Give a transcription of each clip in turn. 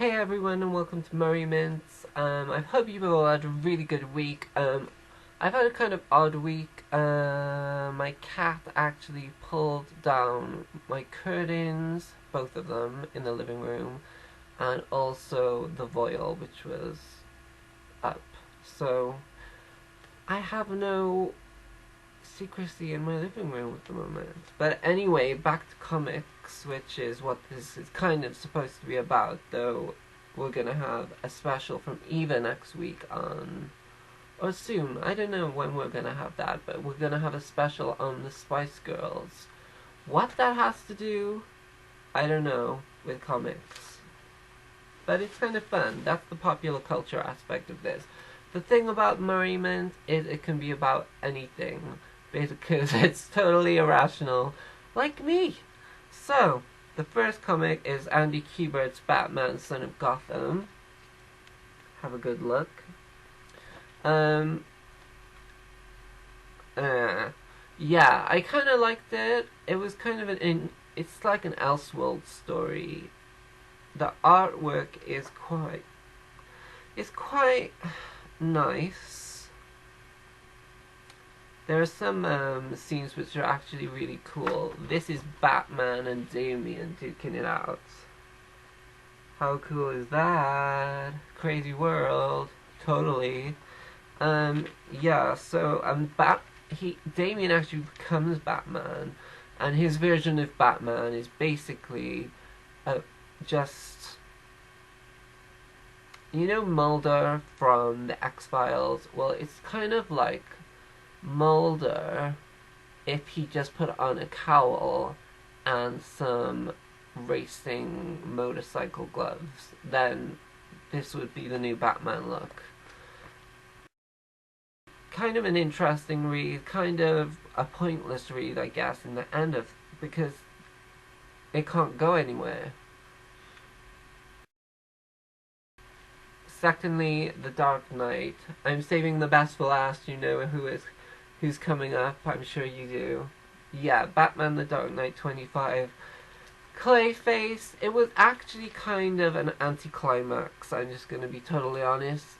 Hey everyone and welcome to Murray Mints. I hope you've all had a really good week. I've had a kind of odd week. My cat actually pulled down my curtains, both of them, in the living room, and also the voile, which was up. So, I have no secrecy in my living room at the moment. But anyway, back to comics, which is what this is kind of supposed to be about, though we're gonna have a special from Eva next week on, or soon, I don't know when we're gonna have that, but we're gonna have a special on the Spice Girls. What that has to do, I don't know, with comics. But it's kind of fun. That's the popular culture aspect of this. The thing about Murray Mint is it can be about anything, because it's totally irrational, like me. So, the first comic is Andy Kubert's Batman, Son of Gotham. Have a good look. Yeah, I kind of liked it. It was kind of it's like an Elseworld story. The artwork is quite nice. There are some scenes which are actually really cool. This is Batman and Damian duking it out. How cool is that? Crazy world. Totally. Yeah, so Damian actually becomes Batman, and his version of Batman is basically just, you know, Mulder from the X-Files? Well, it's kind of like Mulder if he just put on a cowl and some racing motorcycle gloves. Then this would be the new Batman look. Kind of an interesting read, kind of a pointless read, I guess, in the end of, because it can't go anywhere. Secondly, The Dark Knight. I'm saving the best for last. You know who's coming up. I'm sure you do. Yeah, Batman The Dark Knight 25. Clayface. It was actually kind of an anticlimax. I'm just going to be totally honest.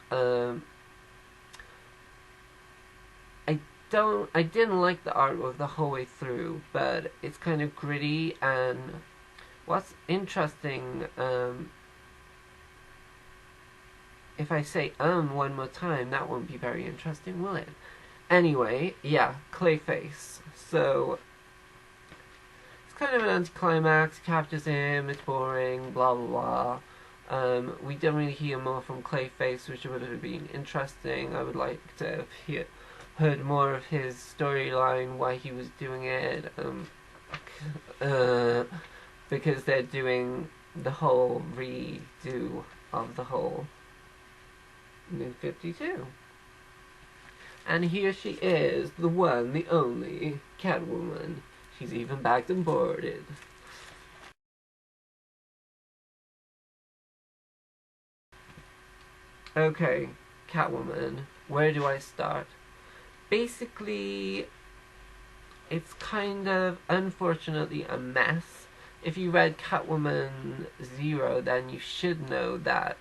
I didn't like the artwork the whole way through, but it's kind of gritty, and what's interesting, if I say one more time, that won't be very interesting, will it? Anyway, yeah, Clayface. So, it's kind of an anticlimax, captures him, it's boring, blah blah blah. We don't really hear more from Clayface, which would have been interesting. I would like to have heard more of his storyline, why he was doing it, because they're doing the whole redo of the whole New 52. And here she is, the one, the only, Catwoman. She's even bagged and boarded. Okay, Catwoman, where do I start? Basically, it's kind of, unfortunately, a mess. If you read Catwoman 0, then you should know that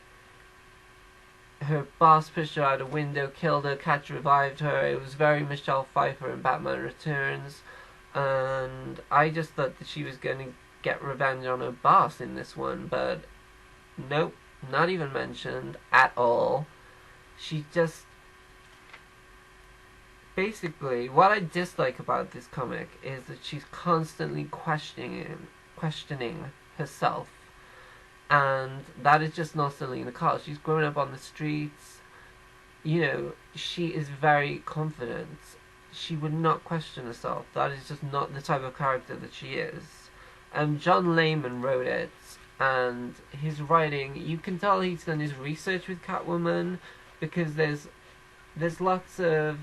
her boss pushed her out a window, killed her, Catch revived her. It was very Michelle Pfeiffer in Batman Returns. And I just thought that she was going to get revenge on her boss in this one, but nope, not even mentioned at all. She just... Basically, what I dislike about this comic is that she's constantly questioning herself. And that is just not Selena Kyle. She's grown up on the streets. You know, she is very confident. She would not question herself. That is just not the type of character that she is. John Layman wrote it, and his writing, you can tell he's done his research with Catwoman, because there's lots of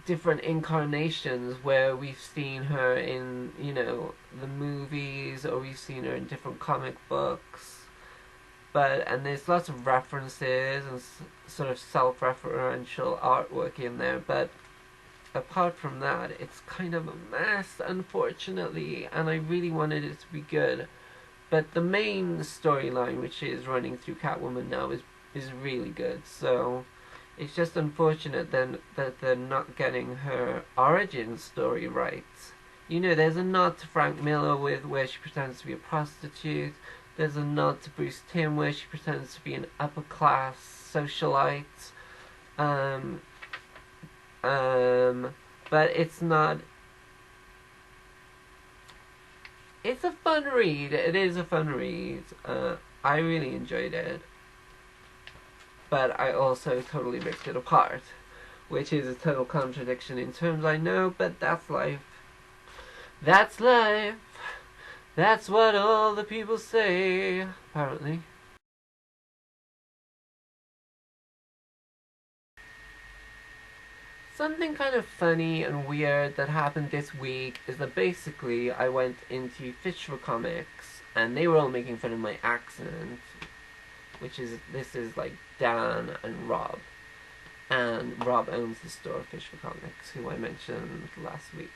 different incarnations where we've seen her in, you know, the movies, or we've seen her in different comic books. And there's lots of references and sort of self-referential artwork in there, but apart from that, it's kind of a mess, unfortunately, and I really wanted it to be good. but the main storyline, which is running through Catwoman now, is really good. So it's just unfortunate then that they're not getting her origin story right. You know, there's a nod to Frank Miller with where she pretends to be a prostitute. There's a nod to Bruce Timm where she pretends to be an upper class socialite. But it's not. It's a fun read. It is a fun read. I really enjoyed it. But I also totally ripped it apart, which is a total contradiction in terms, I know, but that's life. That's life. That's what all the people say, apparently. Something kind of funny and weird that happened this week is that basically I went into Fisher Comics and they were all making fun of my accent, this is like Dan and Rob. And Rob owns the store, Fisher Comics, who I mentioned last week.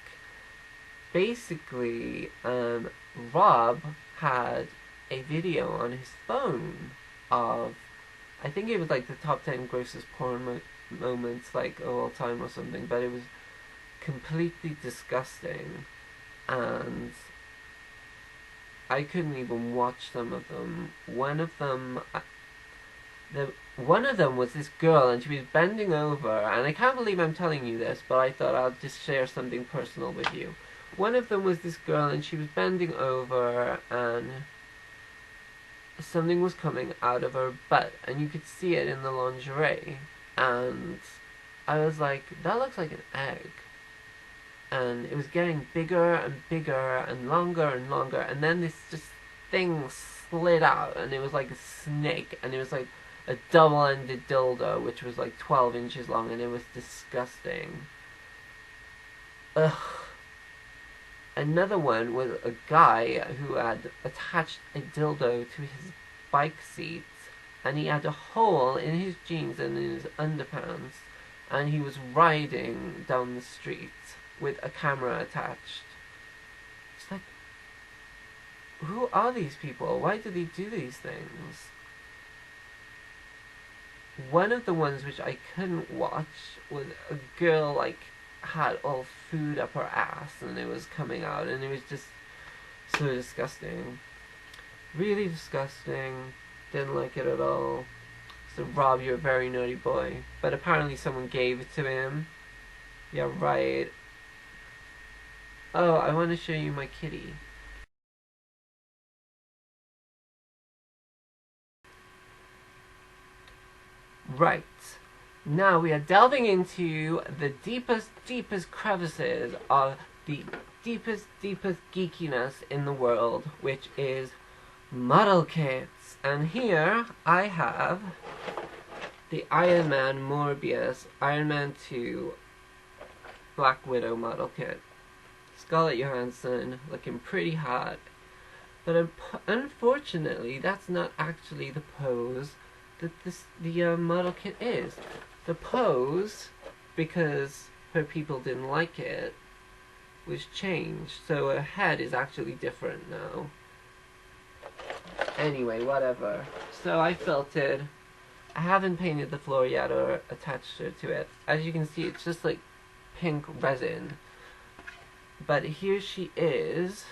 Basically, Rob had a video on his phone of, I think it was like the top 10 grossest porn moments like of all time or something, but it was completely disgusting, and I couldn't even watch some of them. One of them was this girl, and she was bending over, and I can't believe I'm telling you this, but I thought I'll just share something personal with you. One of them was this girl, and she was bending over, and something was coming out of her butt, and you could see it in the lingerie. And I was like, that looks like an egg. And it was getting bigger and bigger and longer, and then this just thing slid out, and it was like a snake, and it was like a double-ended dildo, which was like 12 inches long, and it was disgusting. Ugh. Another one was a guy who had attached a dildo to his bike seat, and he had a hole in his jeans and in his underpants, and he was riding down the street with a camera attached. It's like, who are these people? Why do they do these things? One of the ones which I couldn't watch was a girl like had all food up her ass and it was coming out, and it was just so disgusting. Really disgusting. Didn't like it at all. So Rob, you're a very naughty boy. But apparently someone gave it to him. Yeah, right. Oh, I want to show you my kitty. Right. Now we are delving into the deepest crevices of the deepest geekiness in the world, which is model kits. And here I have the Iron Man Moebius Iron Man 2 Black Widow model kit. Scarlett Johansson looking pretty hot. But unfortunately, that's not actually the pose that the model kit is. The pose, because her people didn't like it, was changed. So her head is actually different now. Anyway, whatever. So I felted. I haven't painted the floor yet or attached her to it. As you can see, it's just like pink resin. But here she is.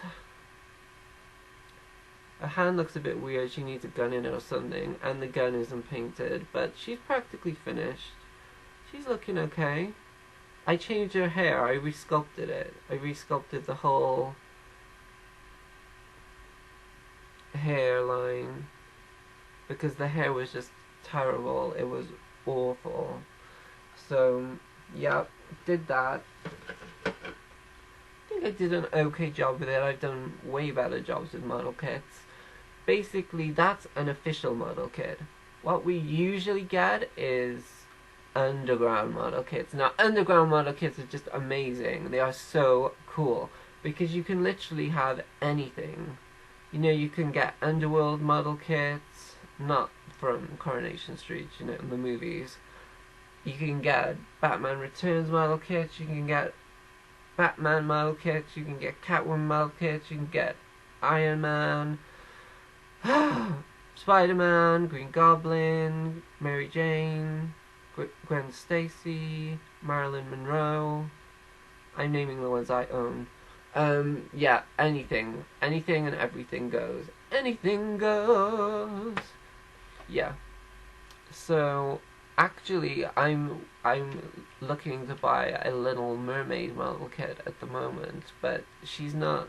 Her hand looks a bit weird. She needs a gun in it or something. And the gun isn't painted. But she's practically finished. She's looking okay. I changed her hair. I resculpted it. I resculpted the whole hairline. Because the hair was just terrible. It was awful. So, yeah, did that. I think I did an okay job with it. I've done way better jobs with model kits. Basically, that's an official model kit. What we usually get is underground model kits. Now, underground model kits are just amazing. They are so cool because you can literally have anything. You know, you can get Underworld model kits, not from Coronation Street, you know, in the movies. You can get Batman Returns model kits, you can get Batman model kits, you can get Catwoman model kits, you can get Iron Man, Spider-Man, Green Goblin, Mary Jane, Gwen Stacy, Marilyn Monroe. I'm naming the ones I own. Yeah, anything and everything goes. Anything goes. Yeah. So actually, I'm looking to buy a Little Mermaid model kit at the moment, but she's not.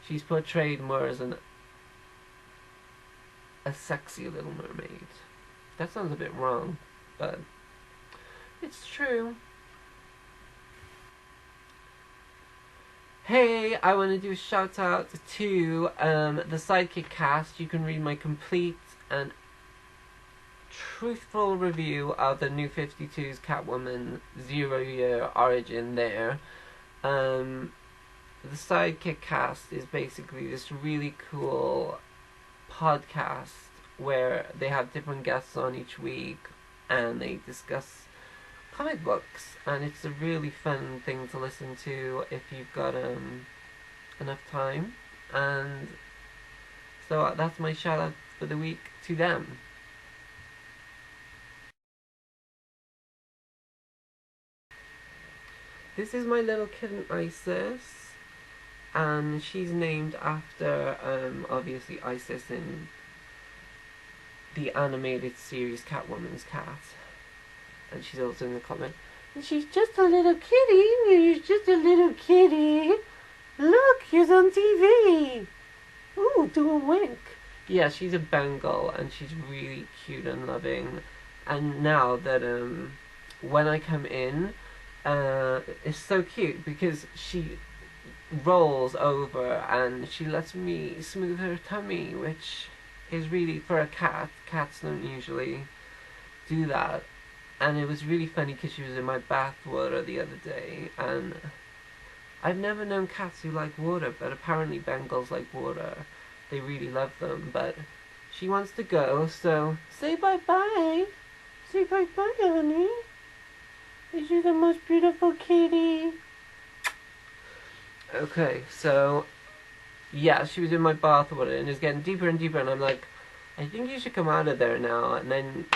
She's portrayed more as a sexy Little Mermaid. That sounds a bit wrong, but it's true. Hey, I want to do a shout out to the Sidekick cast. You can read my complete and truthful review of the New 52's Catwoman 0-year origin there. The Sidekick cast is basically this really cool podcast where they have different guests on each week and they discuss comic books, and it's a really fun thing to listen to if you've got enough time. And so that's my shout out for the week to them. This is my little kitten Isis, and she's named after obviously Isis in the animated series Catwoman's cat. And she's also in the comment. And she's just a little kitty. She's just a little kitty. Look, he's on TV. Ooh, do a wink. Yeah, she's a Bengal, and she's really cute and loving. And now that when I come in, it's so cute because she rolls over and she lets me smooth her tummy, which is really, for a cat. Cats don't usually do that. And it was really funny because she was in my bath water the other day, and I've never known cats who like water, but apparently Bengals like water. They really love them, but she wants to go, so say bye-bye. Say bye-bye, honey. You're the most beautiful kitty. Okay, so yeah, she was in my bath water, and it's getting deeper and deeper, and I'm like, I think you should come out of there now. And then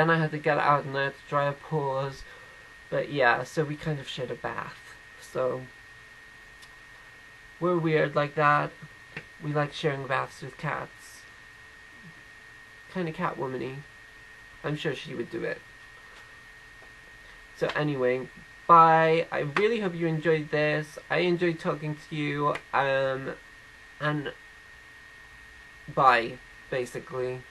I had to get out and I had to dry her paws. But yeah, so we kind of shared a bath. So we're weird like that. We like sharing baths with cats. Kind of Catwoman-y. I'm sure she would do it. So anyway, bye. I really hope you enjoyed this. I enjoyed talking to you. And bye. Basically.